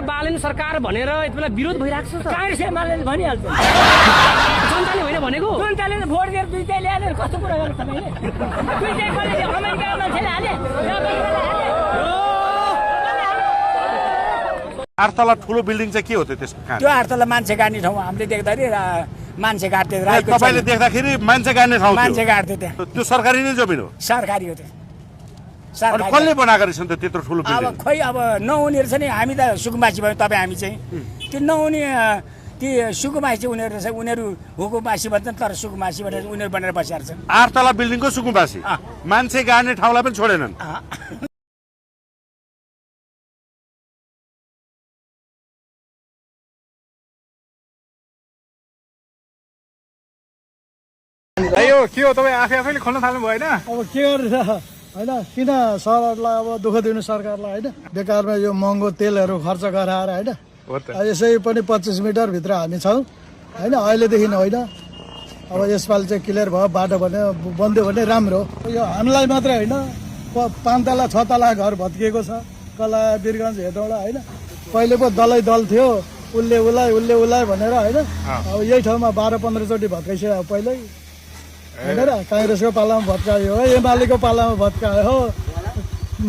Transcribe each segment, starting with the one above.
बालन सरकार भनेर यति बेला विरोध भइरहेको छ त काङ्ग्रेस एमाले भनिहाल्छ जनताले होइन भनेको जनताले भोट दिएर दुईटै ल्याएर कस्तो कुरा गर्नु तपाईँले दुईटै कसले अमेरिका मान्छेले हाले आठतला ठुलो बिल्डिङ चाहिँ के हो त्यसको काम? त्यो आठतला मान्छे गाड्ने ठाउँ हामीले देख्दाखेरि मान्छे काट्दै राखेको तपाईँले देख्दाखेरि मान्छे गाड्ने ठाउँ मान्छे काट्दै त्यहाँ त्यो सरकारी नै जमिन हो? सरकारी हो त्यो अनि कसले बनाएको रहेछ त त्यत्रो ठुलो बिल्डिङ? अब खोइ अब नहुनेहरू छ नि हामी त सुकुम्बासी भयो तपाईँ हामी चाहिँ त्यो नहुने ती सुकुम्बासी उनीहरू रहेछ उनीहरू हुकुम्बासी भन्छन् तर सुकुम्बासी भनेर उनीहरू बनेर बसिरहेको छन्। आठतला बिल्डिङको सुकुम्बासी मान्छे गाड्ने ठाउँलाई पनि छोडेनन्। यो के हो तपाईँ आफैले खोल्न थाल्नु भएन? अब के गरेर होइन किन सरकारलाई अब दुःख दिनु सरकारलाई होइन बेकारमा यो महँगो तेलहरू खर्च गराएर होइन यसै पनि 25 मिटरभित्र हामी छौँ होइन अहिलेदेखि होइन अब यसपालि चाहिँ क्लियर भयो बाटो भने बन्दियो भने राम्रो यो हामीलाई मात्रै होइन 5 तला 6 तला घर भत्किएको छ कला वीरगञ्ज हेटौँडा होइन पहिले पो दल थियो उसले उसलाई भनेर होइन अब यही ठाउँमा 12-15 चोटि भत्काइसक्यो पहिल्यै होइन र काङ्ग्रेसको पालामा भत्कायो हो एमालेको पालामा भत्कायो हो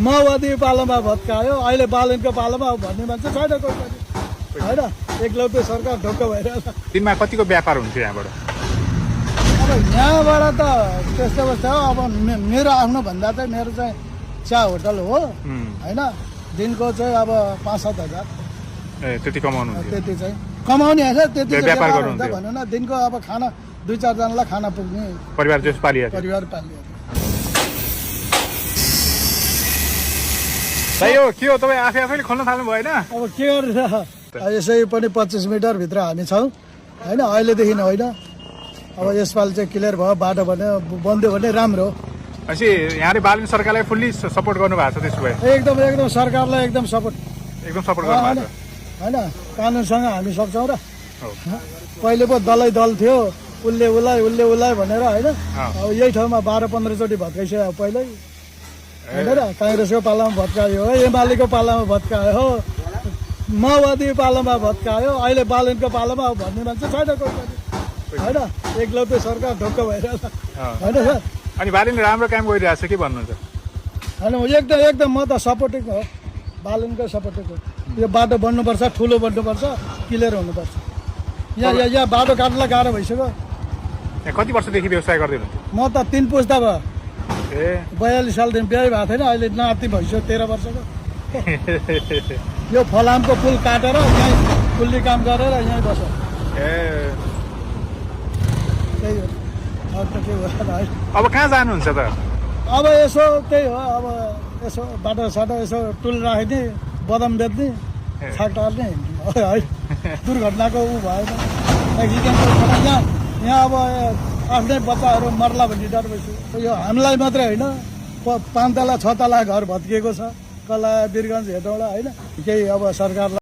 माओवादी पालामा भत्कायो अहिले बालनको पालामा भन्ने मान्छे छैन कोही पनि होइन एकलौटे सरकार ढुक्क भइरहेछ। दिनमा कतिको व्यापार हुन्थ्यो यहाँबाट? अब यहाँबाट त त्यस्तो अवस्था हो अब मेरो आफ्नो भन्दा चाहिँ मेरो चाहिँ चिया होटल हो होइन दिनको चाहिँ अब 5-7 हजार त्यति कमाउनु त्यति चाहिँ कमाउने होइन त्यति व्यापार गर्नु भनौँ न दिनको अब खाना 2-4 जनालाई खाना पुग्ने परिवार जस पालिएको परिवार पालिएको। यो के हो तपाईँ आफैले खोल्न थाल्नु भएन? अब के गरेर यसै पनि 25 मिटरभित्र हामी छौँ होइन अहिलेदेखि होइन अब यसपालि चाहिँ क्लियर भयो बाटो भने बन्दियो भने राम्रो। भनेपछि यहाँले बालन सरकारलाई फुल्ली सपोर्ट गर्नु भएको छ? त्यसो भए एकदम सरकारलाई एकदम सपोर्ट गर्नु भएको छ होइन कानुनसँग हामी सक्छौँ र पहिले पो दल थियो उसले उसलाई भनेर होइन अब यही ठाउँमा 12-15 चोटि भत्काइसक्यो पहिल्यै होइन र काङ्ग्रेसको पालामा भत्कायो हो एमालेको पालामा भत्कायो हो माओवादी पालामा भत्कायो अहिले बालनको पालामा भन्ने मान्छे छैन कोही पनि होइन एकलौटे सरकार ढुक्क भइरहेछ होइन सर। अनि बालनले राम्रो काम गरिरहेको छ के भन्नुहुन्छ? होइन एकदम म त सपोर्टिङ हो बालनको सपोर्टिङ हो। यो बाटो बन्नुपर्छ ठुलो बन्नुपर्छ क्लियर हुनुपर्छ। यहाँ बाटो काट्नलाई गाह्रो भइसक्यो। कति वर्षदेखि व्यवसाय गर्दै हुनुहुन्थ्यो? म त 3 पुस्ता भयो 42 सालदेखि बिहे भएको थिएन अहिले नाति भइसक्यो 13 वर्षको। यो फलामको पुल काटेर यहीँ कुल्ली काम गरेर यहीँ बस्छ त्यही हो अब त के भयो। अब कहाँ जानुहुन्छ त? अब यसो त्यही हो अब यसो बाटो साटो यसो टुल राख्ने बदाम बेच्ने साग टार्ने है दुर्घटनाको ऊ भएन एक्सिडेन्टको यहाँ अब आफ्नै बच्चाहरू मर्ला भन्ने डर भइसक्यो। यो हामीलाई मात्रै होइन 5 तला 6 तला घर भत्किएको छ कला वीरगञ्ज हेटौँडा होइन केही अब सरकारलाई